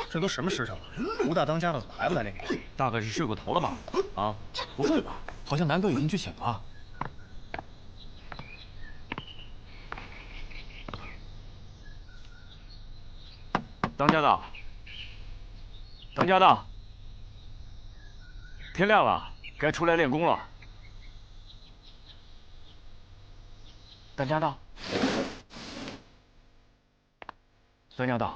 这都什么时辰了？吴大当家的怎么还不来练兵？大概是睡过头了吧？啊？不会吧？好像南哥已经去请了。当家的，当家的，天亮了，该出来练功了。当家的，当家的。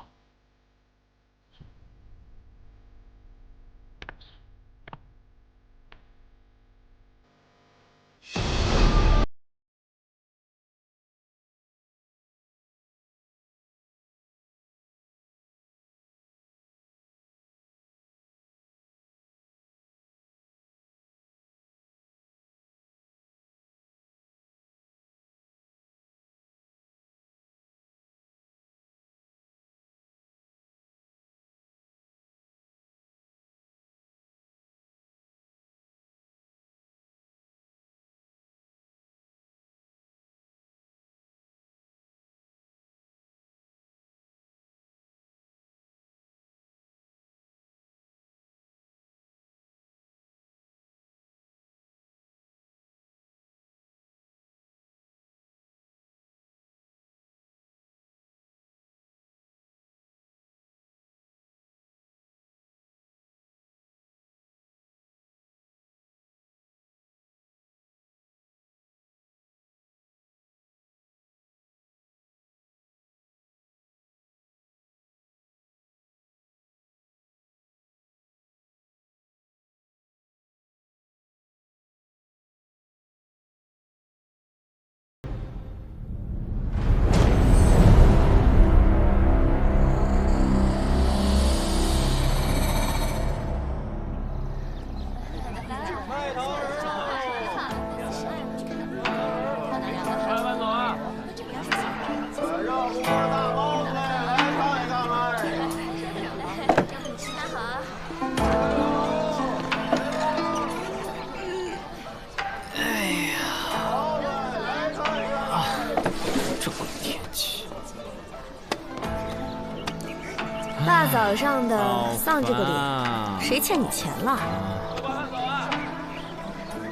大早上的丧这个脸，谁欠你钱了？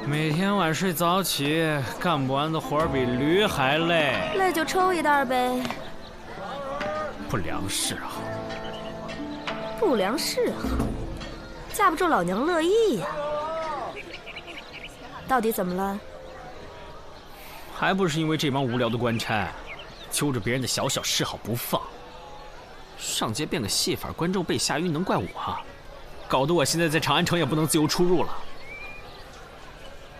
每天晚睡早起，干不完的活比驴还累。累就抽一袋呗。不良嗜好。不良嗜好，架不住老娘乐意呀。到底怎么了？还不是因为这帮无聊的官差，揪着别人的小小嗜好不放。 上街变个戏法，观众被吓晕，能怪我啊？搞得我现在在长安城也不能自由出入了。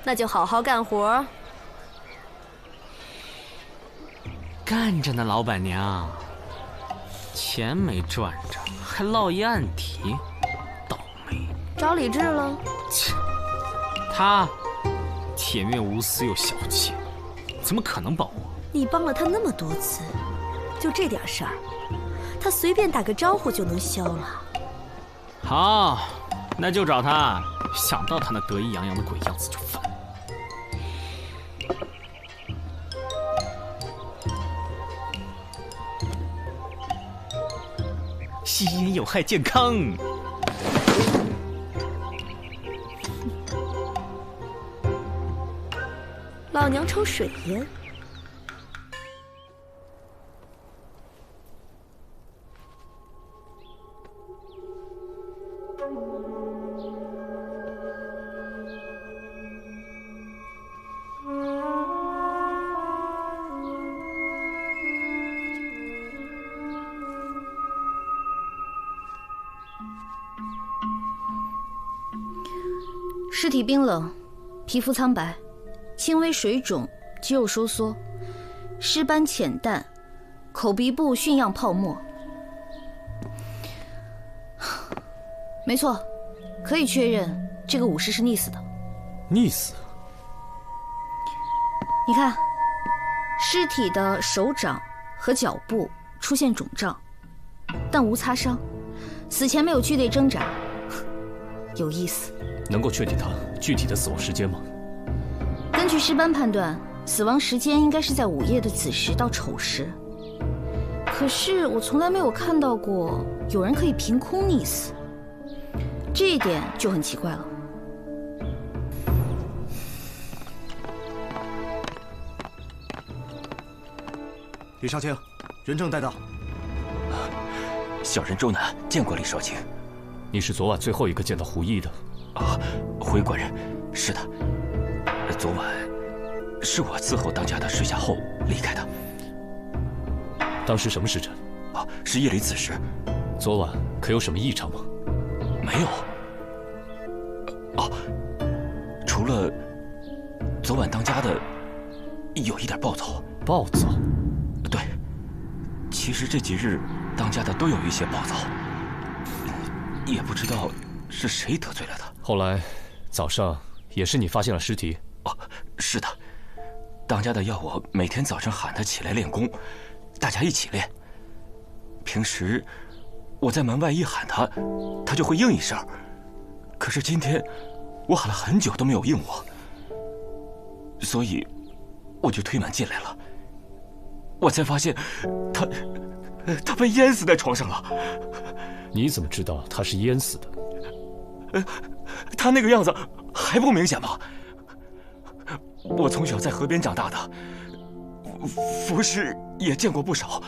那就好好干活。干着呢，老板娘。钱没赚着，还落一案底，倒霉。找李治了？切，他铁面无私又小气，怎么可能帮我？你帮了他那么多次，就这点事儿。 他随便打个招呼就能消了。好，那就找他。想到他那得意洋洋的鬼样子就烦。吸烟有害健康。老娘抽水烟。 尸体冰冷，皮肤苍白，轻微水肿，肌肉收缩，尸斑浅淡，口鼻部熏样泡沫。没错，可以确认这个武士是溺死的。溺死？你看，尸体的手掌和脚部出现肿胀，但无擦伤，死前没有剧烈挣扎，有意思。 能够确定他具体的死亡时间吗？根据尸斑判断，死亡时间应该是在午夜的子时到丑时。可是我从来没有看到过有人可以凭空溺死，这一点就很奇怪了。李少卿，人证带到。小人周南见过李少卿。你是昨晚最后一个见到胡毅的。啊，回官人，是的。昨晚是我伺候当家的睡下后离开的。当时什么时辰？啊，是夜里子时。昨晚可有什么异常吗？没有。哦，除了昨晚当家的有一点暴躁。暴躁？对，其实这几日当家的都有一些暴躁，也不知道是谁得罪了他。后来早上也是你发现了尸体？哦，是的，当家的要我每天早上喊他起来练功，大家一起练。平时我在门外一喊他，他就会应一声。可是今天我喊了很久都没有应我，所以我就推门进来了。我才发现他被淹死在床上了。你怎么知道他是淹死的？他那个样子还不明显吗？我从小在河边长大的，浮尸也见过不少，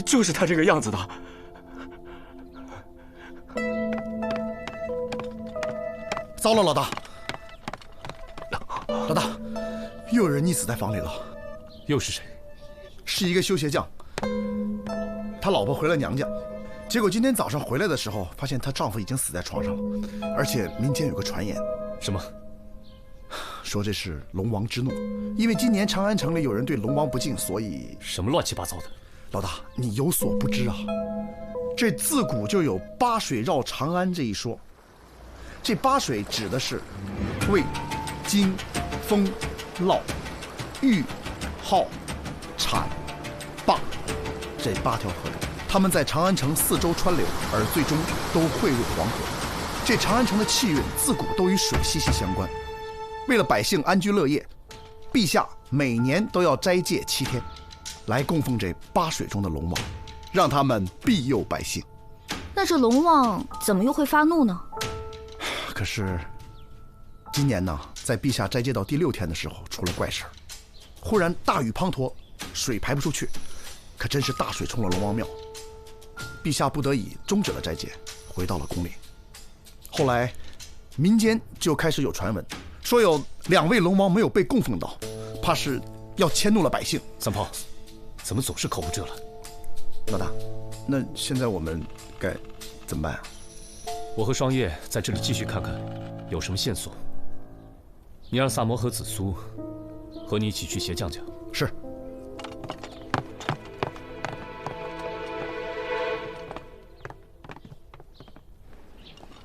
就是他这个样子的。糟了，老大！老大，又有人溺死在房里了。又是谁？是一个修鞋匠，他老婆回了娘家，结果今天早上回来的时候，发现她丈夫已经死在床上了，而且民间有个传言，什么？说这是龙王之怒，因为今年长安城里有人对龙王不敬，所以……什么乱七八糟的？老大，你有所不知啊，这自古就有八水绕长安这一说。这八水指的是渭、荆、风、涝、豫、浩、阐、灞这8条河流，它们在长安城四周穿流，而最终都汇入黄河。这长安城的气运自古都与水息息相关。为了百姓安居乐业，陛下每年都要斋戒7天，来供奉这8水中的龙王，让他们庇佑百姓。那这龙王怎么又会发怒呢？可是今年呢，在陛下斋戒到第6天的时候，出了怪事儿。忽然大雨滂沱，水排不出去，可真是大水冲了龙王庙。陛下不得已终止了斋戒，回到了宫里。后来民间就开始有传闻，说有2位龙王没有被供奉到，怕是要迁怒了百姓。三炮，怎么总是口无遮拦？老大，那现在我们该怎么办啊？我和双叶在这里继续看看有什么线索。你让萨摩和紫苏和你一起去鞋匠家。是。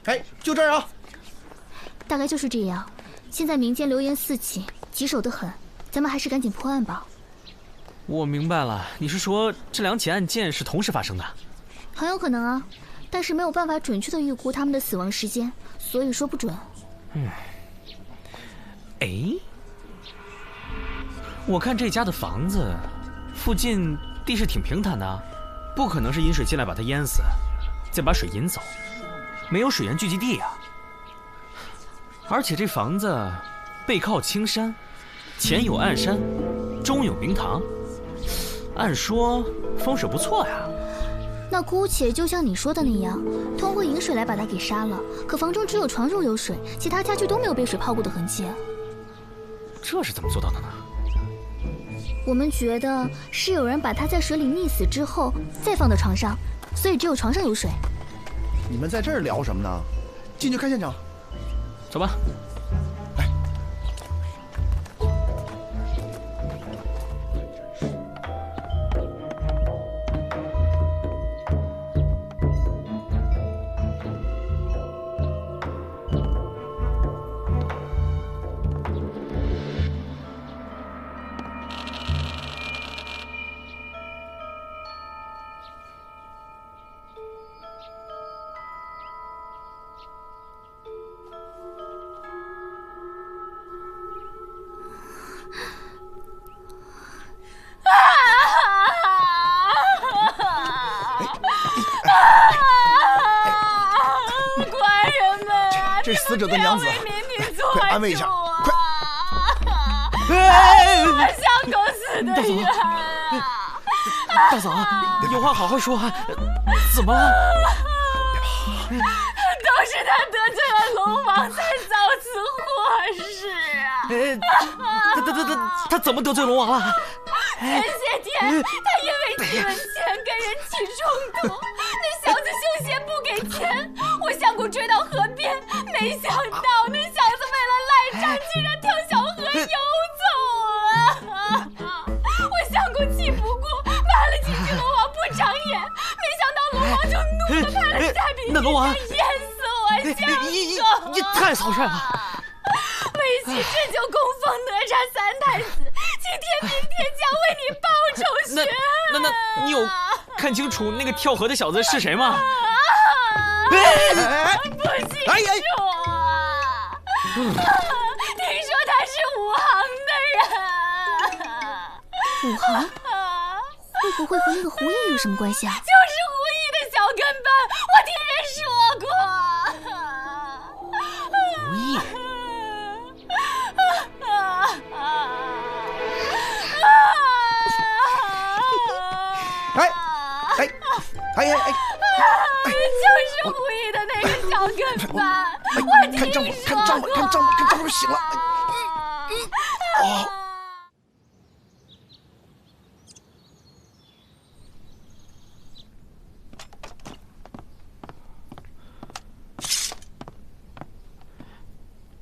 哎，就这儿啊！大概就是这样。现在民间流言四起，棘手得很，咱们还是赶紧破案吧。我明白了，你是说这2起案件是同时发生的？很有可能啊，但是没有办法准确的预估他们的死亡时间，所以说不准。哎，我看这家的房子附近地势挺平坦的，不可能是引水进来把它淹死，再把水引走，没有水源聚集地啊。而且这房子背靠青山，前有暗山，中有明堂，按说风水不错呀。那姑且就像你说的那样，通过引水来把它给杀了。可房中只有床褥有水，其他家具都没有被水泡过的痕迹。这是怎么做到的呢？我们觉得是有人把它在水里溺死之后再放到床上，所以只有床上有水。你们在这儿聊什么呢？进去看现场。走吧。这死者的娘子，快安慰一下，快！像狗死的人啊！大嫂，有话好好说，怎么了？都是他得罪了龙王，才造此祸事啊！他怎么得罪龙王了？前些天他因为提了钱跟人起冲突，那小子休闲不给钱，我想过追到河边，没想到那小子为了赖账，竟然跳小河游走啊！我想过气不过，骂了几句龙王不长眼，没想到龙王就怒了，派了下笔那龙王淹死我家狗！你太草率了！为其拯救供奉哪吒三太子，今天明天将为你报仇雪恨。那你有看清楚那个跳河的小子是谁吗？不清楚啊！听说他是武行的人。武行？会不会和那个胡毅有什么关系啊？就是胡毅的小跟班，我听人说过。胡毅。就是胡毅的那个小跟班，我听说过。看账本，醒了。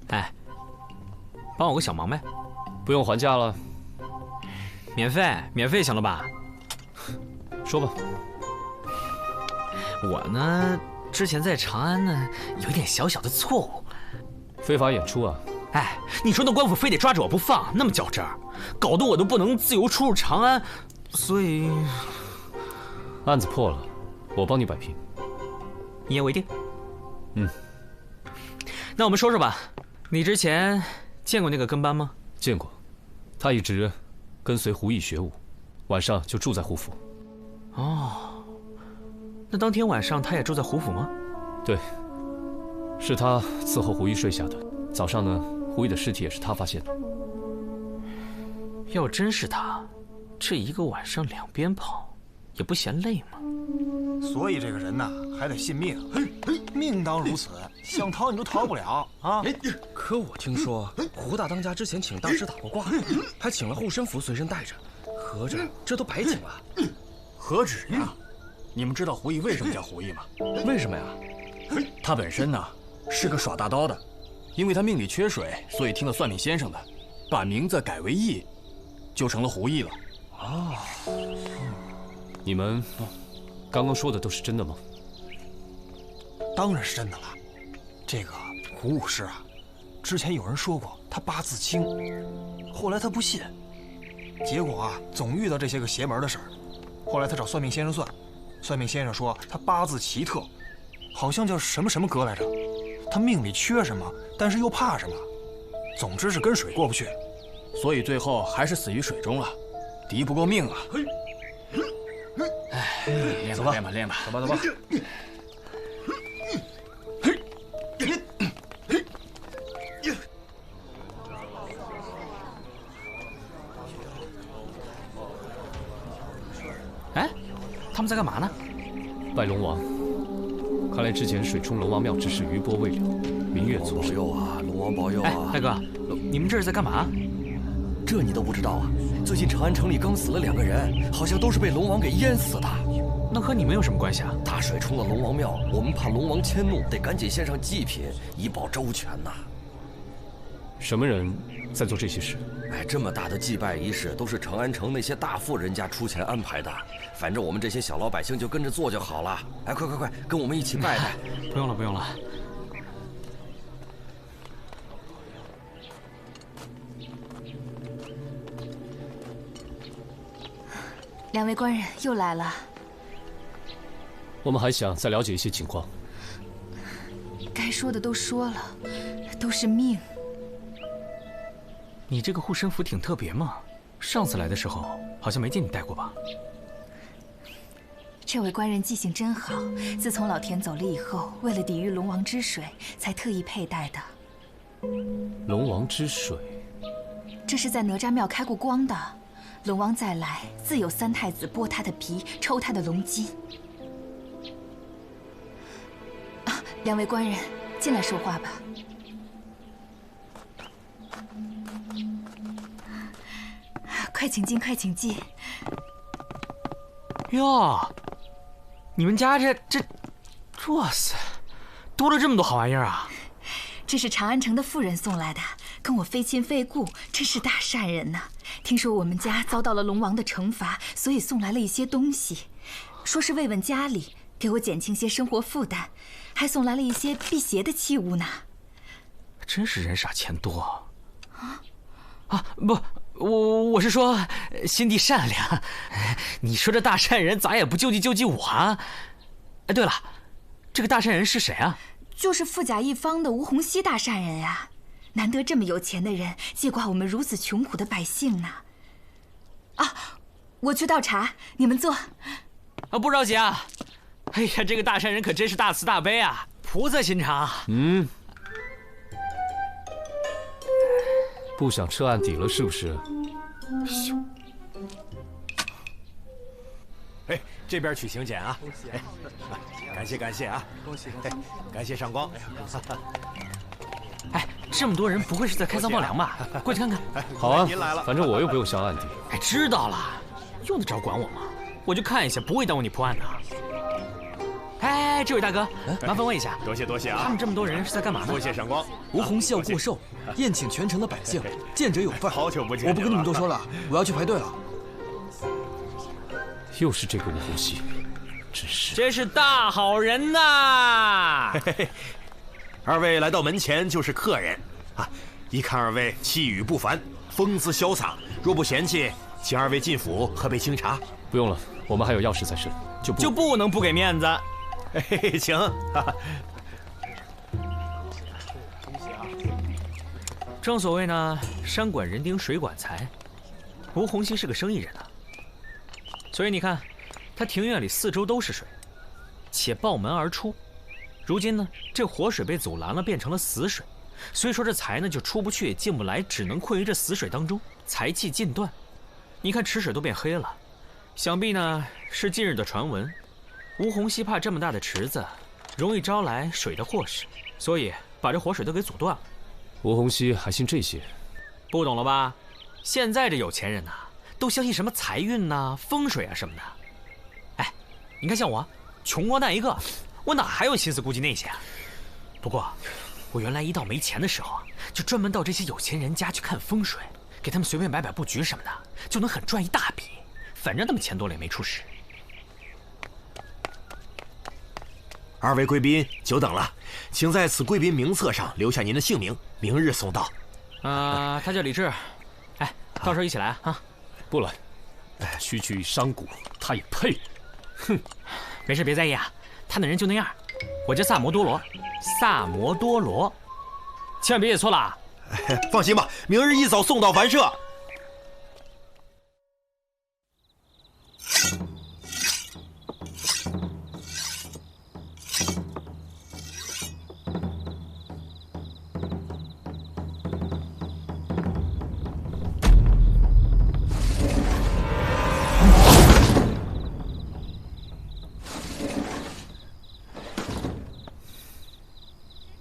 哎，帮我个小忙呗。不用还价了，免费行了吧？说吧。我呢，之前在长安呢，有一点小小的错误。非法演出啊？哎，你说那官府非得抓着我不放，那么较真儿，搞得我都不能自由出入长安，所以案子破了，我帮你摆平。一言为定。嗯。那我们说说吧，你之前见过那个跟班吗？见过，他一直跟随胡毅学武，晚上就住在胡府。哦，那当天晚上他也住在胡府吗？对，是他伺候胡毅睡下的。早上呢，胡毅的尸体也是他发现的。要真是他，这一个晚上两边跑，也不嫌累吗？所以这个人呐，还得信命。命当如此，想逃你都逃不了啊！可我听说胡大当家之前请大师打过卦，还请了护身符随身带着，合着这都白请了。何止呀！你们知道胡毅为什么叫胡毅吗？为什么呀？他本身呢是个耍大刀的，因为他命里缺水，所以听了算命先生的，把名字改为毅，就成了胡毅了。哦，你们刚刚说的都是真的吗？当然是真的了。这个胡武师啊，之前有人说过他八字轻，后来他不信，结果啊总遇到这些个邪门的事儿。后来他找算命先生算，算命先生说他八字奇特，好像叫什么什么格来着。他命里缺什么，但是又怕什么，总之是跟水过不去，所以最后还是死于水中了，敌不过命啊！哎，练吧练吧练吧，走吧走吧。哎，他们在干嘛呢？拜龙王。看来之前水冲龙王庙之事余波未了，明月促生。保佑啊，龙王保佑啊！哎，大哥，你们这是在干嘛？这你都不知道啊？最近长安城里刚死了2个人，好像都是被龙王给淹死的。那和你们有什么关系啊？大水冲了龙王庙，我们怕龙王迁怒，得赶紧献上祭品，以保周全呐。什么人在做这些事？哎，这么大的祭拜仪式都是长安城那些大富人家出钱安排的，反正我们这些小老百姓就跟着做就好了。哎，快，跟我们一起拜拜。不用了，不用了。2位官人又来了。我们还想再了解一些情况。该说的都说了，都是命。你这个护身符挺特别嘛，上次来的时候好像没见你带过吧？这位官人记性真好，自从老田走了以后，为了抵御龙王之水，才特意佩戴的。龙王之水，这是在哪吒庙开过光的。龙王再来，自有三太子剥他的皮，抽他的龙筋。啊，两位官人，进来说话吧。快请进，快请进。哟，你们家这，哇塞，多了这么多好玩意儿啊！这是长安城的妇人送来的，跟我非亲非故，真是大善人呐。听说我们家遭到了龙王的惩罚，所以送来了一些东西，说是慰问家里，给我减轻些生活负担，还送来了一些辟邪的器物呢。真是人傻钱多啊！不，我是说心地善良。你说这大善人咋也不救济我啊？哎，对了，这个大善人是谁啊？就是富甲一方的吴洪熙大善人呀。难得这么有钱的人接挂我们如此穷苦的百姓呢。啊，我去倒茶，你们坐。啊，不着急啊。哎呀，这个大善人可真是大慈大悲啊，菩萨心肠。不想撤案底了是不是？哎，这边取行检啊！哎，感谢啊！恭喜！感谢上光！哎，这么多人，不会是在开仓放粮吧？过去看看。好啊，反正我又不用销案底。哎，知道了，用得着管我吗？我就看一下，不会耽误你破案的。哎，这位大哥，麻烦问一下，多谢啊！他们这么多人是在干嘛呢？多谢上光。吴洪熙要过寿，宴请全城的百姓，见者有份。好久不见，我不跟你们多说了，我要去排队了。又是这个吴洪熙，真是大好人呐！二位来到门前就是客人啊！一看二位气宇不凡，风姿潇洒，若不嫌弃，请二位进府喝杯清茶。不用了，我们还有要事在身，就不能不给面子。请。正所谓呢，山管人丁，水管财。吴洪熙是个生意人啊，所以你看，他庭院里四周都是水，且抱门而出。如今呢，这活水被阻拦了，变成了死水，所以说这财呢就出不去也进不来，只能困于这死水当中，财气尽断。你看池水都变黑了，想必呢是近日的传闻。吴洪熙怕这么大的池子容易招来水的祸事，所以把这活水都给阻断了。吴洪熙还信这些？不懂了吧？现在这有钱人呐，都相信什么财运呐、风水啊什么的。哎，你看像我，穷光蛋一个，我哪还有心思顾及那些啊？不过，我原来一到没钱的时候啊，就专门到这些有钱人家去看风水，给他们随便摆摆布局什么的，就能很赚一大笔。反正他们钱多了也没出事。二位贵宾久等了，请在此贵宾名册上留下您的姓名，明日送到。他叫李志，哎，到时候一起来啊。不来，区区商贾，他也配？哼，没事，别在意啊，他那人就那样。我叫萨摩多罗，萨摩多罗，千万别写错了啊。放心吧，明日一早送到凡社。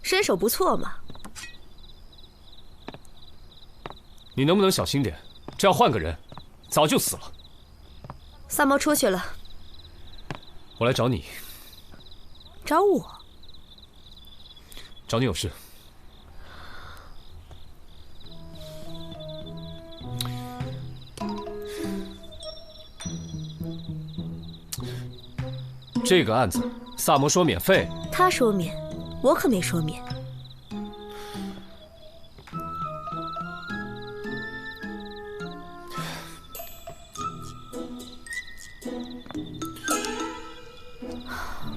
身手不错嘛。你能不能小心点？这要换个人，早就死了。萨摩出去了。我来找你。找我？找你有事。这个案子，萨摩说免费。他说免，我可没说免。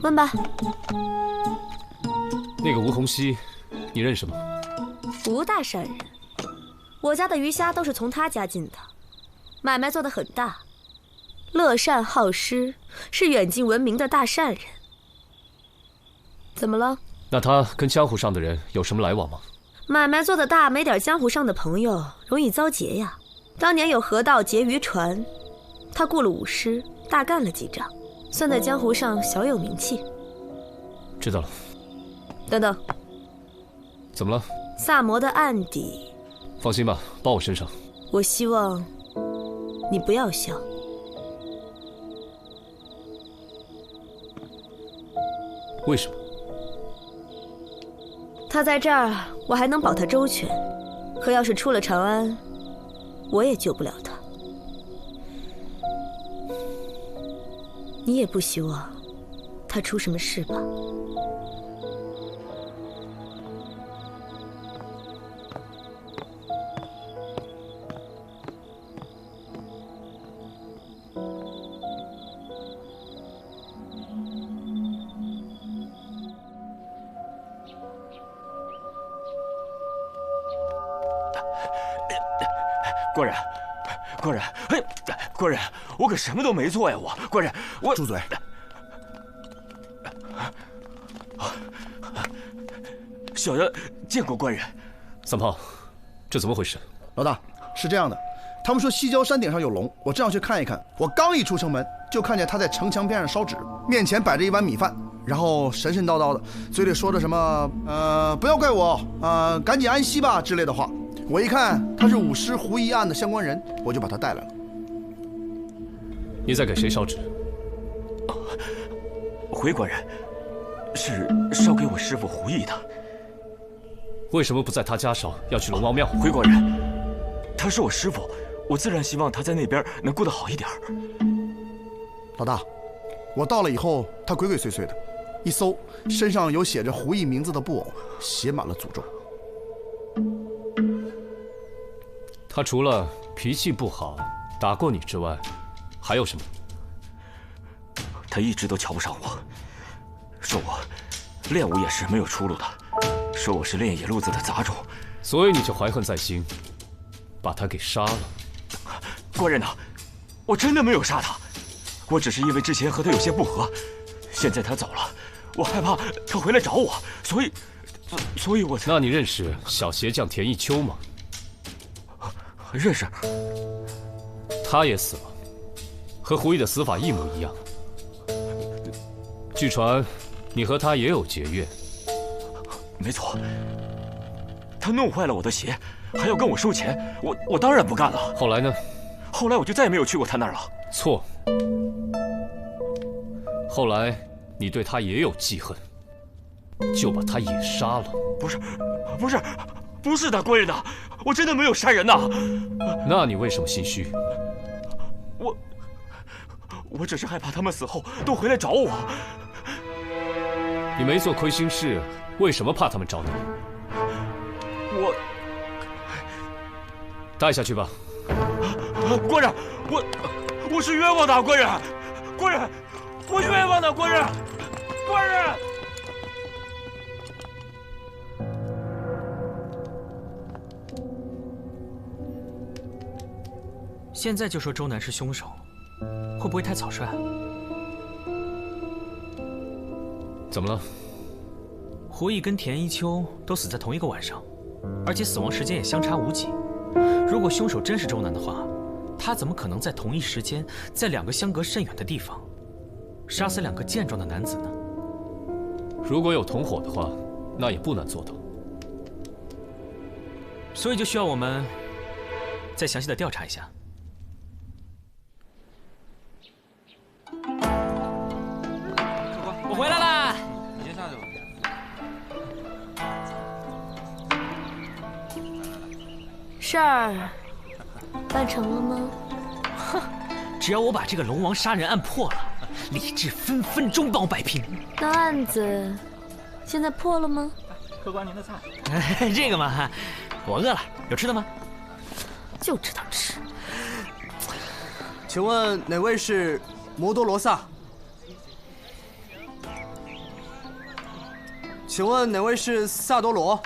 问吧。那个吴洪熙，你认识吗？吴大善人，我家的鱼虾都是从他家进的，买卖做得很大。乐善好施，是远近闻名的大善人。怎么了？那他跟江湖上的人有什么来往吗？买卖做得大，没点江湖上的朋友，容易遭劫呀。当年有河道劫渔船，他雇了武师，大干了几仗，算在江湖上小有名气。知道了。等等，怎么了？萨摩的案底，放心吧，包我身上。我希望你不要笑。为什么？他在这儿，我还能保他周全；可要是出了长安，我也救不了他。你也不希望他出什么事吧？官人，官人，哎，官人，我可什么都没做呀！官人，我住嘴！小人见过官人。三炮，这怎么回事？老大，是这样的，他们说西郊山顶上有龙，我正要去看一看。我刚一出城门，就看见他在城墙边上烧纸，面前摆着一碗米饭，然后神神叨叨的，嘴里说着什么不要怪我赶紧安息吧之类的话。我一看他是武师胡一案的相关人，我就把他带来了。你在给谁烧纸？回官人，是烧给我师父胡毅的。为什么不在他家烧，要去龙王庙？回官人，他是我师父，我自然希望他在那边能过得好一点。老大，我到了以后，他鬼鬼祟祟的，一搜身上有写着胡毅名字的布偶，写满了诅咒。他除了脾气不好，打过你之外，还有什么？他一直都瞧不上我，说我练武也是没有出路的，说我是练野路子的杂种，所以你就怀恨在心，把他给杀了。官人呐，我真的没有杀他，我只是因为之前和他有些不和，现在他走了，我害怕他回来找我，所以我才……那你认识小鞋匠田一秋吗？认识。他也死了，和胡毅的死法一模一样。据传，你和他也有结怨。没错，他弄坏了我的鞋，还要跟我收钱，我当然不干了。后来呢？后来我就再也没有去过他那儿了。错。后来你对他也有记恨，就把他也杀了。不是的，官人呐，我真的没有杀人呐。那你为什么心虚？我只是害怕他们死后都回来找我。你没做亏心事，为什么怕他们找你？我带下去吧。官人，我是冤枉的，官人，我冤枉的，官人。现在就说周南是凶手，会不会太草率？怎么了？胡毅跟田一秋都死在同一个晚上，而且死亡时间也相差无几。如果凶手真是周南的话，他怎么可能在同一时间，在两个相隔甚远的地方，杀死两个健壮的男子呢？如果有同伙的话，那也不难做到。所以就需要我们再详细的调查一下。我回来啦！你先下去吧。事儿办成了吗？哼，只要我把这个龙王杀人案破了，李治分分钟帮我摆平。那案子现在破了吗？客官您的菜。这个嘛，我饿了，有吃的吗？就知道吃。请问哪位是摩多罗萨？请问哪位是萨多罗？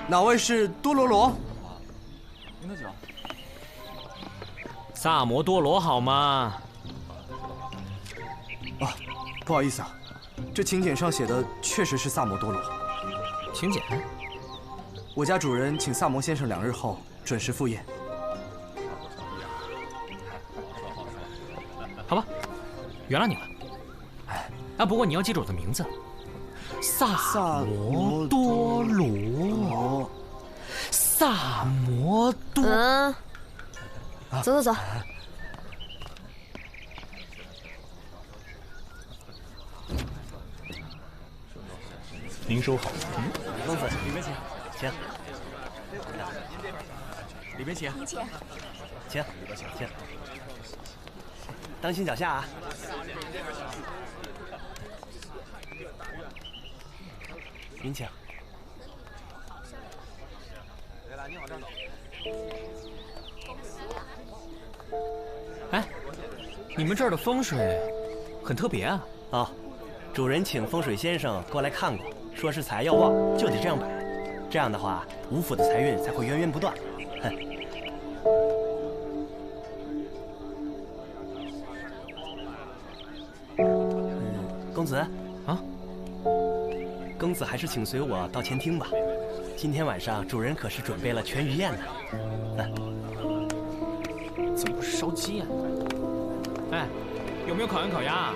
哪位是多罗罗？您的酒。萨摩多罗好吗？啊，不好意思啊，这请柬上写的确实是萨摩多罗。请柬？我家主人请萨摩先生2日后准时赴宴。好吧，原谅你了。啊，不过你要记住我的名字，萨摩多罗。萨摩多。走走走。您收好。孟子，里面请，请。里面请。您请。请，请。当心脚下啊！您请。对了，你往这走。哎，你们这儿的风水很特别啊！哦，主人请风水先生过来看过，说是财要旺就得这样摆，这样的话吴府的财运才会源源不断。哼。公子啊，公子还是请随我到前厅吧。今天晚上主人可是准备了全鱼宴呢。怎么不是烧鸡啊？哎，有没有烤羊烤鸭？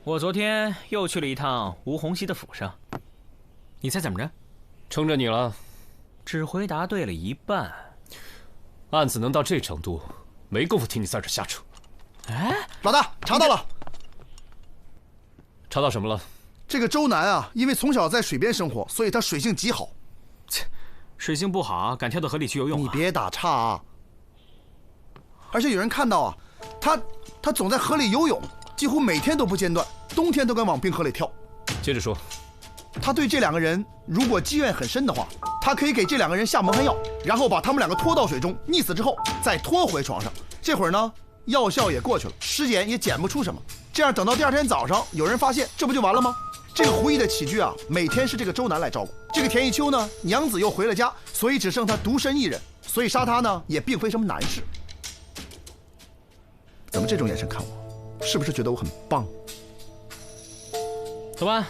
我昨天又去了一趟吴洪熙的府上，你猜怎么着？撑着你了。只回答对了一半。案子能到这程度，没工夫听你在这瞎扯。哎，老大，查到了。查到什么了？这个周南啊，因为从小在水边生活，所以他水性极好。切，水性不好，敢跳到河里去游泳啊？你别打岔啊！而且有人看到啊，他总在河里游泳，几乎每天都不间断，冬天都敢往冰河里跳。接着说。他对这2个人如果积怨很深的话，他可以给这2个人下蒙汗药，然后把他们2个拖到水中溺死之后，再拖回床上。这会儿呢，药效也过去了，尸检也检不出什么。这样等到第2天早上，有人发现，这不就完了吗？这个胡毅的起居啊，每天是这个周南来照顾。这个田一秋呢，娘子又回了家，所以只剩他独身一人，所以杀他呢，也并非什么难事。怎么这种眼神看我？是不是觉得我很棒？走吧，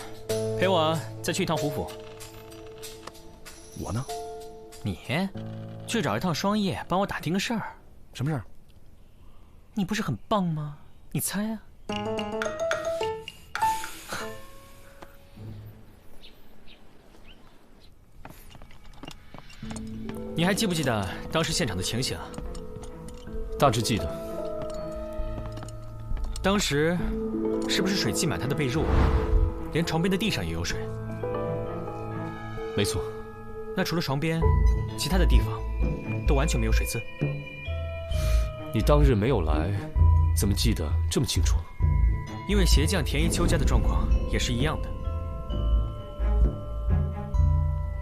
陪我再去一趟胡府。我呢？你去找一趟双叶，帮我打听个事儿。什么事儿？你不是很棒吗？你猜啊。你还记不记得当时现场的情形？大致记得。当时是不是水积满他的被褥，连床边的地上也有水？没错。那除了床边，其他的地方都完全没有水渍。你当日没有来，怎么记得这么清楚？因为鞋匠田一秋家的状况也是一样的。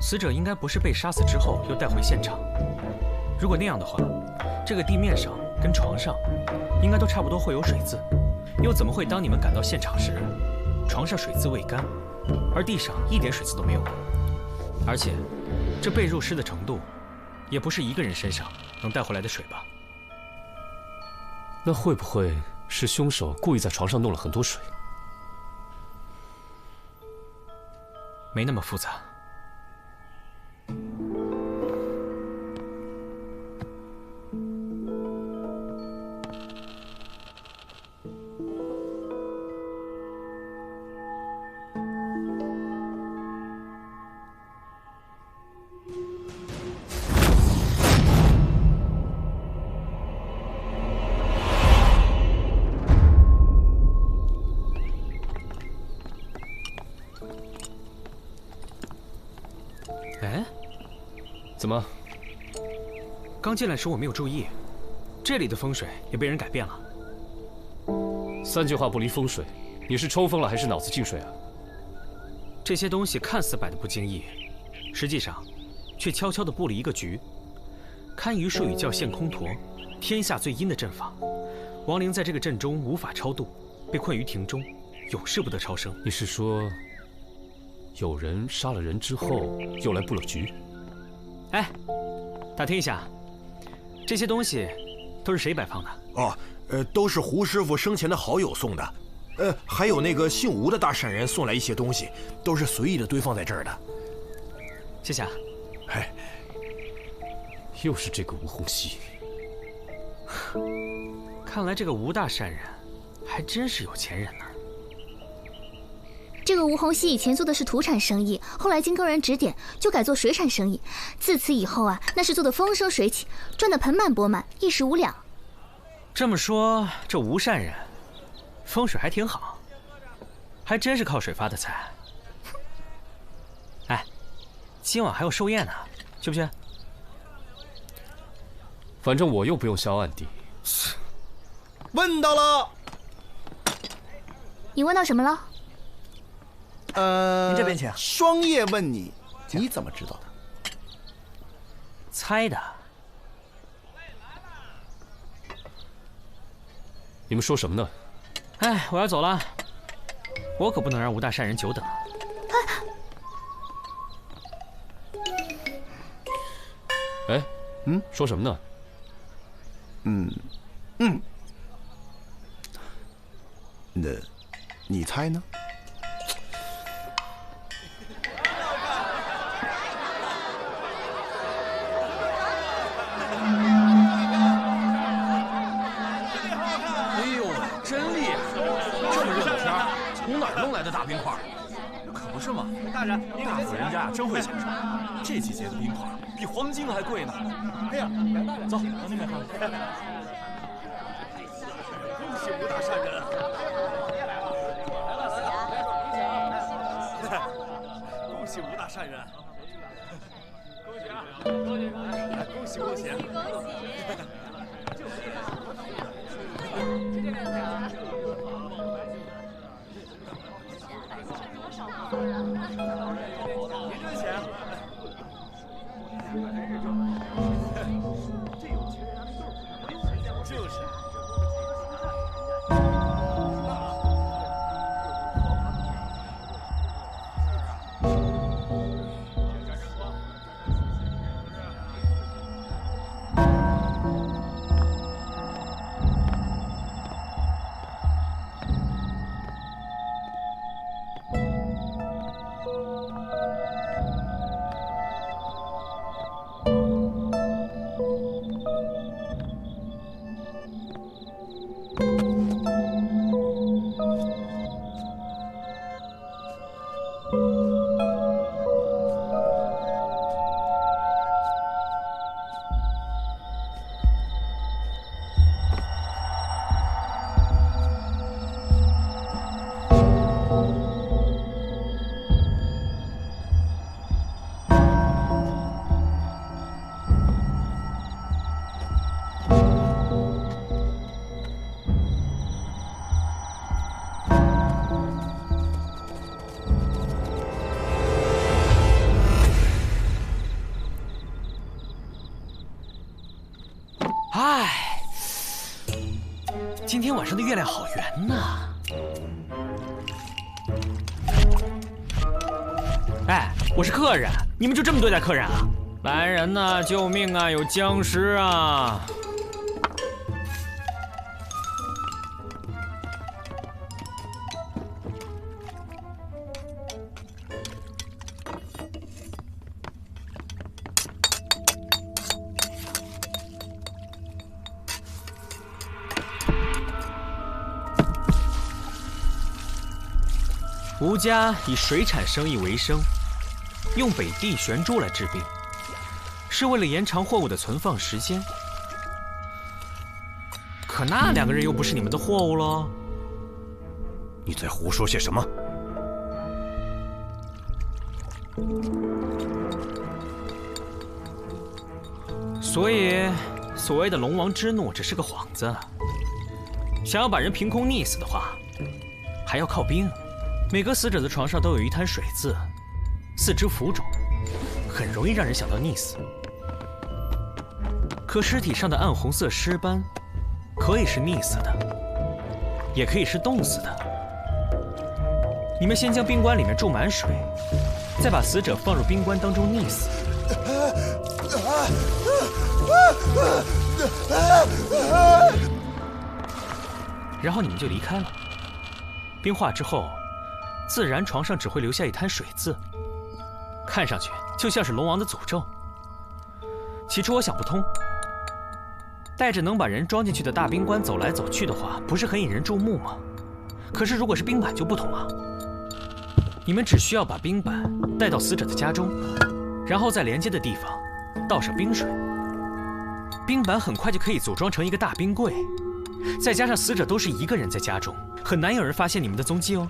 死者应该不是被杀死之后又带回现场。如果那样的话，这个地面上跟床上应该都差不多会有水渍，又怎么会当你们赶到现场时，床上水渍未干，而地上一点水渍都没有？而且，这被褥湿的程度，也不是一个人身上能带回来的水吧？那会不会是凶手故意在床上弄了很多水？没那么复杂。哎，怎么？刚进来时我没有注意，这里的风水也被人改变了。3句话不离风水，你是抽风了还是脑子进水啊？这些东西看似摆得不经意，实际上却悄悄地布了一个局。堪舆术语叫现空陀，天下最阴的阵法。亡灵在这个阵中无法超度，被困于庭中，永世不得超生。你是说，有人杀了人之后又来布了局？哎，打听一下，这些东西都是谁摆放的？哦，都是胡师傅生前的好友送的。还有那个姓吴的大善人送来一些东西，都是随意的堆放在这儿的。谢谢啊。哎，又是这个吴洪熙。看来这个吴大善人还真是有钱人呢。这个吴洪熙以前做的是土产生意，后来经高人指点，就改做水产生意。自此以后啊，那是做的风生水起，赚得盆满钵满，一时无两。这么说，这吴善人风水还挺好，还真是靠水发的财。哎，今晚还有寿宴呢，去不去？反正我又不用销暗地。问到了。你问到什么了？您这边请。双叶问你，你怎么知道的？猜的。你们说什么呢？哎，我要走了，我可不能让吴大善人久等。哎，说什么呢？那，你猜呢？哎呦，真厉害！这么热的天，从哪儿弄来的大冰块？可不是嘛，大人，大户人家真会享受。这季节的冰块比黄金还贵呢。哎呀，走，往那边看。恭喜吴大善人！恭喜吴大善人！恭喜啊！恭喜恭喜！就是。唉，今天晚上的月亮好圆呐！哎，我是客人，你们就这么对待客人啊？来人呐！救命啊！有僵尸啊！吴家以水产生意为生，用北地玄珠来治病，是为了延长货物的存放时间。可那两个人又不是你们的货物喽。你在胡说些什么？所以，所谓的龙王之怒只是个幌子。想要把人凭空溺死的话，还要靠冰。每个死者的床上都有一滩水渍，四肢浮肿，很容易让人想到溺死。可尸体上的暗红色尸斑，可以是溺死的，也可以是冻死的。你们先将冰棺里面注满水，再把死者放入冰棺当中溺死。然后你们就离开了。冰化之后，自然床上只会留下一滩水渍，看上去就像是龙王的诅咒。起初我想不通，带着能把人装进去的大冰棺走来走去的话，不是很引人注目吗？可是如果是冰板就不同了，你们只需要把冰板带到死者的家中，然后在连接的地方倒上冰水，冰板很快就可以组装成一个大冰柜。再加上死者都是一个人在家中，很难有人发现你们的踪迹哦。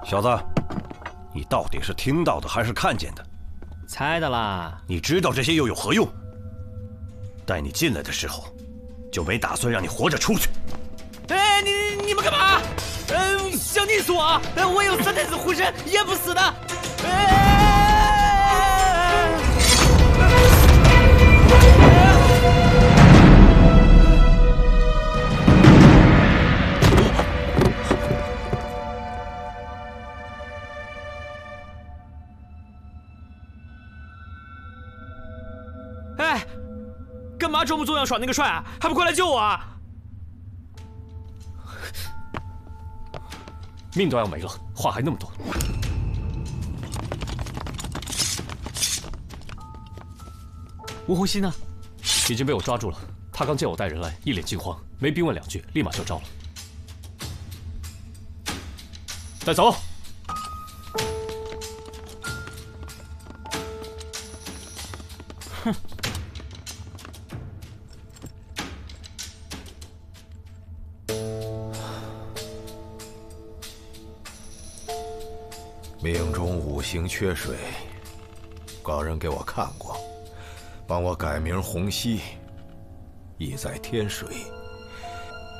小子，你到底是听到的还是看见的？猜的啦。你知道这些又有何用？带你进来的时候，就没打算让你活着出去。哎，你们干嘛？想溺死我？我有3太子护身，淹不死的。哎，干嘛装模作样耍那个帅啊？还不快来救我啊！命都要没了，话还那么多。吴红熙呢？已经被我抓住了。他刚见我带人来，一脸惊慌，没逼问2句，立马就招了。带走。哼。命中5行缺水，高人给我看过，帮我改名洪熙，意在天水。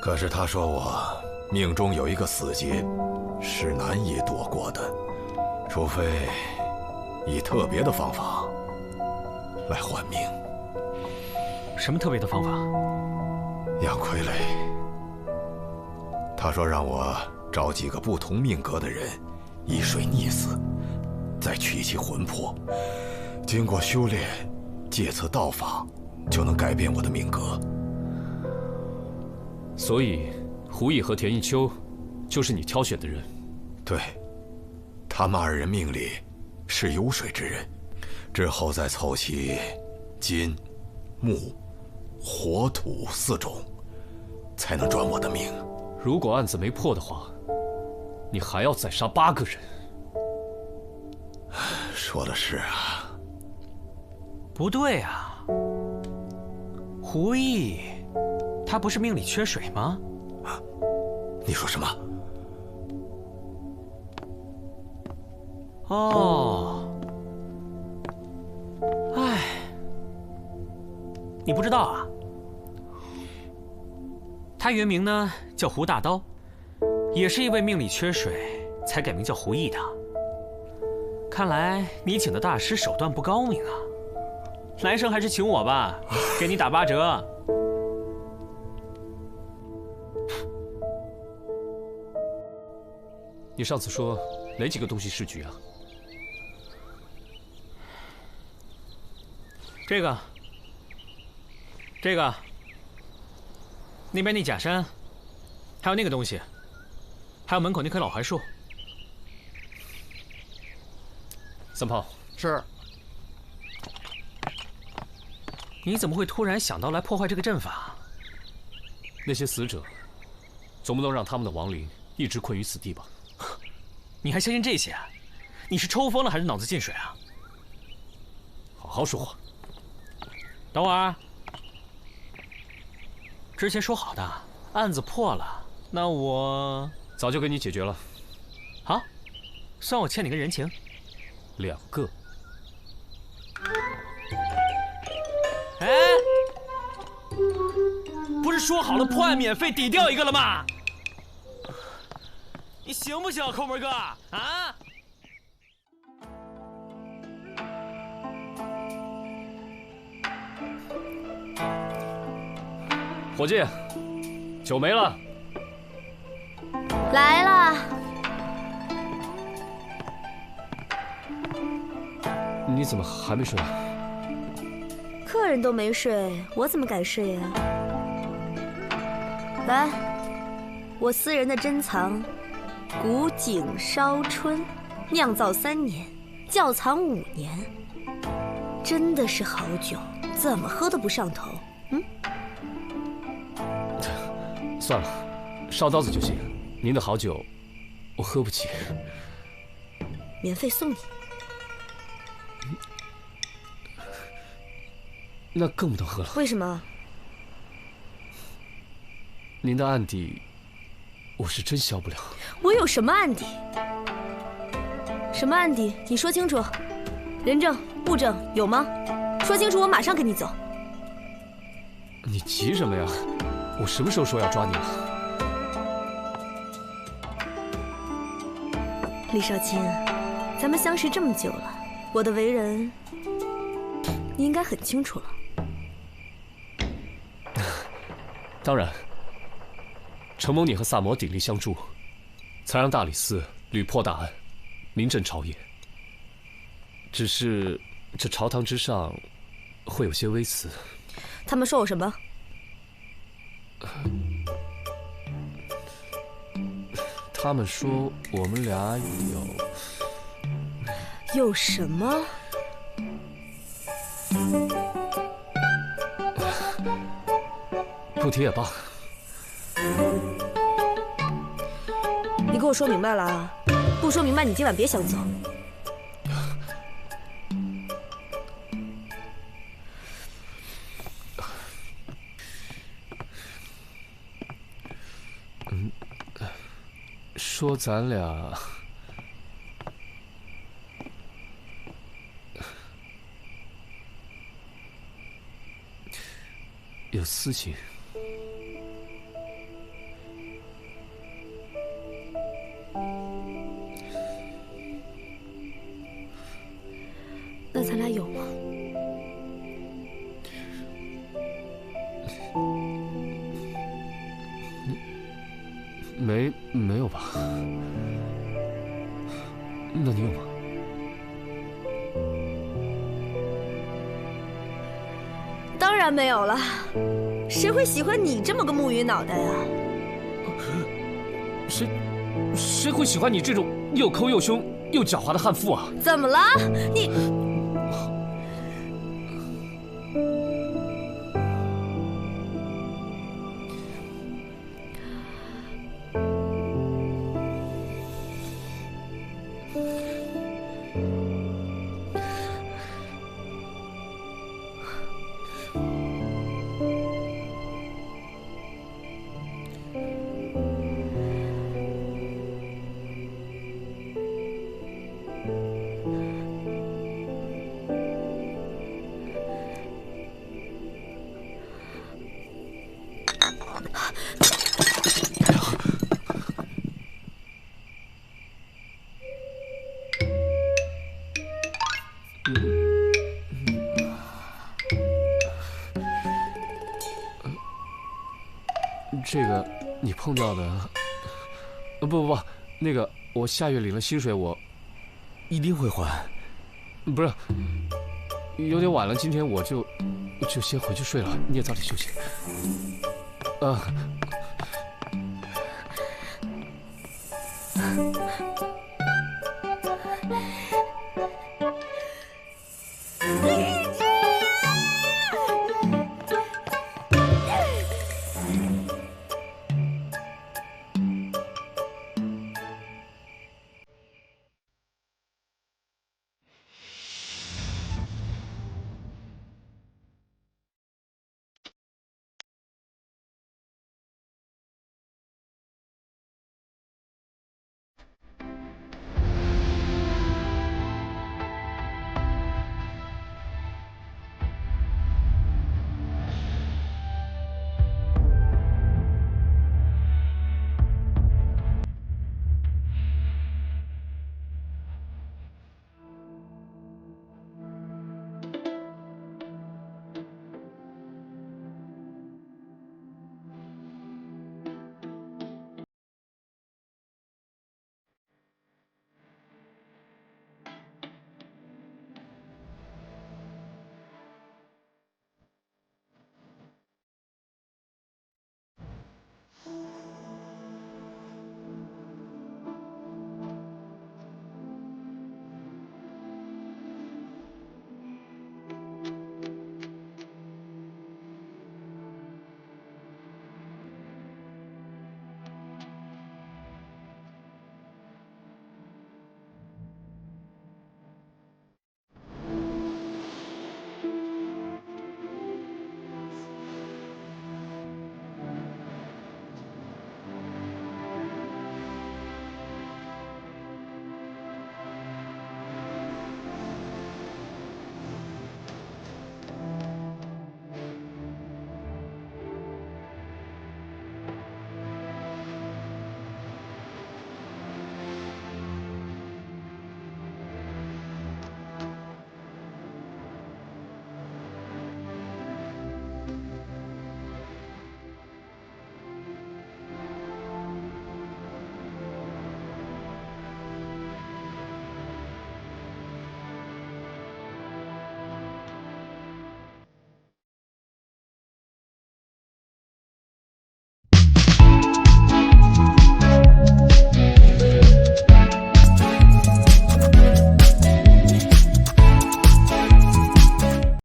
可是他说我命中有一个死劫，是难以躲过的，除非以特别的方法来换命。什么特别的方法？养傀儡。他说让我找几个不同命格的人，以水溺死，再取其魂魄，经过修炼，借此道法，就能改变我的命格。所以，胡毅和田一秋，就是你挑选的人。对，他们2人命里是有水之人，之后再凑齐金、木、火、土4种，才能转我的命。如果案子没破的话，你还要再杀8个人。说的是啊。不对啊，胡毅，他不是命里缺水吗？你说什么？哦，哎，你不知道啊？他原名呢叫胡大刀，也是因为命里缺水才改名叫胡毅的。看来你请的大师手段不高明啊，来生还是请我吧，给你打8折。你上次说哪几个东西是局啊？这个，那边那假山，还有那个东西，还有门口那棵老槐树。三炮，是。你怎么会突然想到来破坏这个阵法？那些死者，总不能让他们的亡灵一直困于此地吧？你还相信这些啊？你是抽风了还是脑子进水啊？好好说话。等会儿，之前说好的案子破了，那我早就给你解决了。好，算我欠你个人情。2个。哎，不是说好了破案免费抵掉1个了吗？你行不行，抠门哥啊？伙计，酒没了。来了。你怎么还没睡啊？客人都没睡，我怎么敢睡呀？来，我私人的珍藏——古井烧春，酿造3年，窖藏5年，真的是好酒，怎么喝都不上头。算了，烧刀子就行。您的好酒，我喝不起。免费送你。那更不能喝了。为什么？您的案底，我是真消不了。我有什么案底？什么案底？你说清楚。人证、物证有吗？说清楚，我马上跟你走。你急什么呀？我什么时候说要抓你了？李少卿，咱们相识这么久了，我的为人，你应该很清楚了。当然，承蒙你和萨摩鼎力相助，才让大理寺屡破大案，名震朝野。只是这朝堂之上会有些微词。他们说我什么？他们说我们俩有什么？不提也罢。你给我说明白了啊！不说明白，你今晚别想走。说咱俩有私情。那咱俩有吗？没有吧？那你有吗？当然没有了，谁会喜欢你这么个木鱼脑袋呀？谁会喜欢你这种又抠又凶又狡猾的悍妇啊？怎么了？你。这个你碰掉的，不，那个我下月领了薪水，我一定会还。不是，有点晚了，今天我就先回去睡了，你也早点休息。